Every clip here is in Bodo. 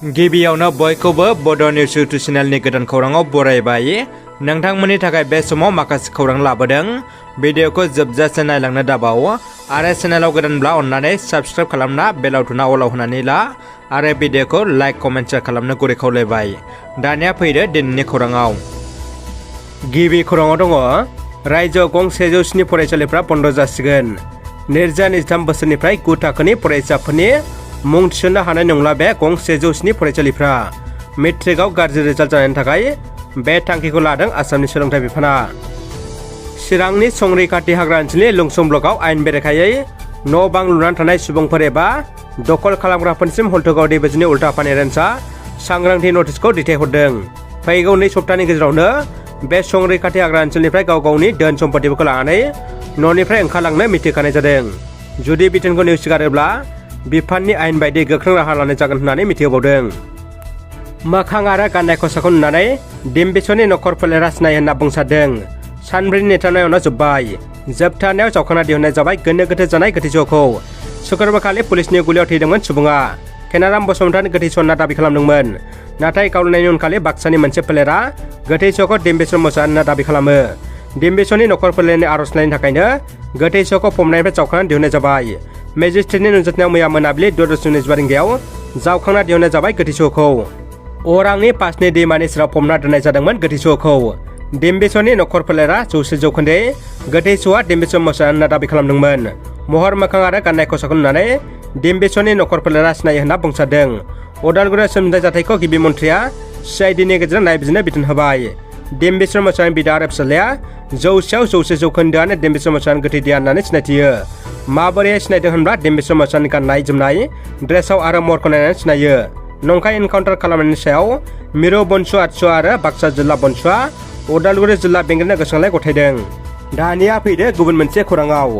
गिबियावनो बयखौबो बड' निउस इउटुब चेनेलनि गोदान खौराङाव बरायबाय। नोंथांमोननि थाखाय बे समाव माखासे खौरां लाबोदों। भिडिअखौ जोबजासे नायलांनो दाबाव आरो चेनेलाव गोदानब्ला अन्नानै साबस्क्राइब खालामना बेल आइकनआ अलाव होनानै ला आरो भिडिअखौ लाइक कमेन्ट शेयार खालामनो गुरै खावलायबाय। दानिया फैदो दिनैनि खौराङाव। गिबि खौराङाव दङ रायजोआव गं 107 फरायसालिफ्रा बन्द जासिगोन। 2023 बोसोरनिफ्राय 9 थाखोनि फरायसाफोरनि मुं थिसननो हानाय नंला बे गं 107 फरायसालिफ्रा। मेट्रिकआव गाज्रि रिजाल्ट जानायनि थाखाय बे थांखिखौ लादों आसामनि सोलोंथाइ बिफाना। चिरांनि संरैखाथि हाग्रा ओनसोलनि लुंसुं ब्लकआव आयेन बेरेखायै न' बां लुनानै थानाय सुबुंफोर एबा दखल खालामग्राफोरनिसिम हल्थुगाव डिभिजननि उल्टापानि रेन्जआ सांग्रांथि नटिसखौ दैथायहरदों। फैगौ 2 सप्ताहनि गेजेरावनो बे संरैखाथि हाग्रा ओनसोलनिफ्राय गाव गावनि धोन सम्पतिफोरखौ लानानै न'निफ्राय ओंखारलांनो मिथिखानाय जादों। जुदि बिथोनखौ नेवसिगारोब्ला बिफाननि आयेन बायदि गोख्रों राहा लानाय जागोन होननानै मिथिहोबावदों। मोखां आरो गाननाय खसाबखौ नुनानै डिम्बिसनि नखर फोलेरा सिनाय होनना बुंसारदों। सानब्रैनि नेथारनाय उनाव जोब्बाय। जोबथारनायाव जावखांना दिहुननाय जाबाय गोनो गोथो जानाय गोथै सहखौ। शुक्रबारखालि पुलिसनि गुलियाव थैदोंमोन सुबुङा। केनाराम बसुमतारी गोथै सह होनना दाबि खालामदोंमोन। नाथाय गावलायनायनि उनखालि बाक्सानि मोनसे फोलेरा गोथै सहखौ डिम्बिसन मोसाहारि होनना दाबि खालामो। डिम्बिसनि नखर फोलेरनि आर'जलाइनि थाखायनो गोथै सहखौ फबनायनिफ्राय जावखांना दिहुननाय जाबाय। मेजिस्ट्रेटनि नोजोरनायाव मैया मोनाबिलि 6:25 रिंगायाव जावखांना दिहुननाय जाबाय गोथै सहखौ। अरांनि पासनि दैमानि सेराव फबना दोननाय जादोंमोन गोथै सहखौ। डिम्बिसनि नखर फोलेरा 100% गोथै सहआ डिम्बिसन मोसाहारि होनना दाबि खालामदोंमोन। महर मोखां आरो गाननाय खसाबखौ नुनानै डिम्बिसनि नखर फोलेरा सिनायो होनना बुंसारदों। उदालगुरियाव सोमजिनाय जाथायखौ गिबि मन्थ्रिया CIDनि गेजेरजों नायबिजिरनो बिथोन होबाय। डिम्बिसन मोसाहारिनि बिदा आरो फिसाज्लाया 100% डिम्बिसन मोसाहारिनि गोथै देहा होननानै सिनायथियो। माबोरै सिनायदों होनब्ला डिम्बिसन मोसाहारिनि गाननाय जोमनाय ड्रेसाव आरो महरखौ नायनानै सिनायो। नंखाय एनकाउन्टार खालामनायनि सायाव मिरु बनसु आतसु आरो बाक्सा जिल्ला बनसुआ उदालगुरि जिल्ला बेंगिरिनो गोसोखांलाय गथायदों। दानिया फैदो गुबुन मोनसे खौराङाव।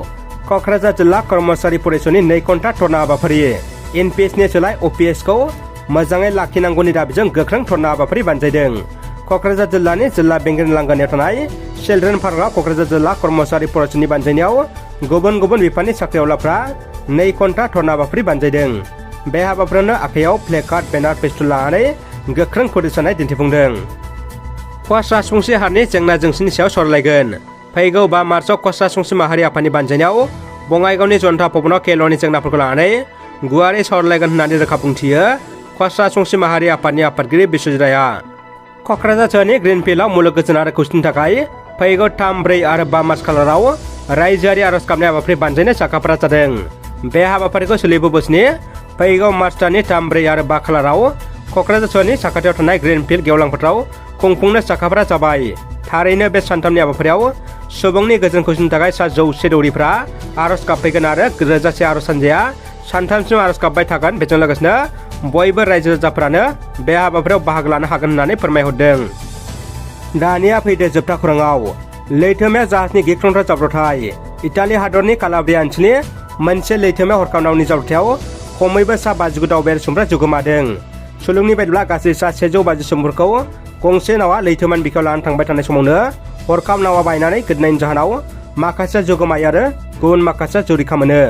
क'क्राझार जिल्ला कर्मचारी फरायसंनि 2 घन्टा धरना हाबाफारि। NPSनि सोलाय OPSखौ मोजाङै लाखिनांगौनि दाबिजों गोख्रों धरना हाबाफारि बानजायदों। क'क्राझार जिल्लानि जिल्ला बेंगिरिनि लांगोनायाव थानाय चिल्ड्रेन पार्कआव क'क्राझार जिल्ला कर्मचारी फरायसंनि बानजायनायाव गुबुन गुबुन बिफाननि साख्रिआवलाफ्रा 2 घन्टा धरना हाबाफारि बानजायदों। बे हाबाफारियावनो आखायाव प्लेकार्ड बेनार पेस्टुल लानानै गोख्रों खुदिसानाय दिन्थिफुंदों। कच राजबंसि हारिनि जेंना जेंसिनि सायाव सावरायगोन। फैगौ 5 मार्चआव कच राजबंसि माहारि आफादनि बानजायनायाव बङाइगावनि जनता भवनाव केल'नि जेंनाफोरखौ लानानै गुवारै सावरायगोन होननानै रोखा बुंथियो कच राजबंसि माहारि आफादनि आफादगिरि बिश्वजित रायआ। क'क्राझार सोहोरनि ग्रिनफिल्डआव मुलुग गोजोन आरो खौसेथिनि थाखाय फैगौ 3, 4 आरो 5 मार्च खालाराव रायजोआरि आर'ज गाबनाय हाबाफारि बानजायनो साखाफारा जादों। बे हाबाफारिखौ सोलिबोगासिनो फैगौ मार्च दाननि 3, 4 आरो 5 खालाराव क'क्राझार सोहोरनि साखाथियाव थानाय ग्रिनफिल्ड गेवलां फोथाराव खुंफुंनो साखाफारा जाबाय। थारैनो बे सानथामनि हाबाफारियाव सुबुंनि गोजोन खौसेथिनि थाखाय 100 दौरिफ्रा आर'ज गाबफैगोन आरो रोजासे आर'ज हानजाया सानथामसिम आर'ज गाबबाय थागोन। बेजों लोगोसेनो बयबो रायजो राजाफ्रानो बे हाबाफारियाव बाहागो लानो हागोन होननानै फोरमायहरदों। दानिया फैदो जोबथा खौराङाव। लैथोमाया जाहाजनि गिख्रंथाव जाब्रबथाय। इटालि हादरनि कालाब्रिया ओनसोलनि मोनसे लैथोमा हरखाब नावनि जाब्रबथायाव खमैबो 59 दावबायारि सुबुंफ्रा जिउ गोमादों। सुलुंनि बायदिब्ला गासै 150 सुबुंफोरखौ गंसे नावा लैथोमानि बिखायाव लानानै थांबाय थानाय समावनो हरखाब नावा बायनानै गोदोनायनि जाहोनाव माखासे जिउ गोमायो आरो गुबुन माखासे जरैखा मोनो।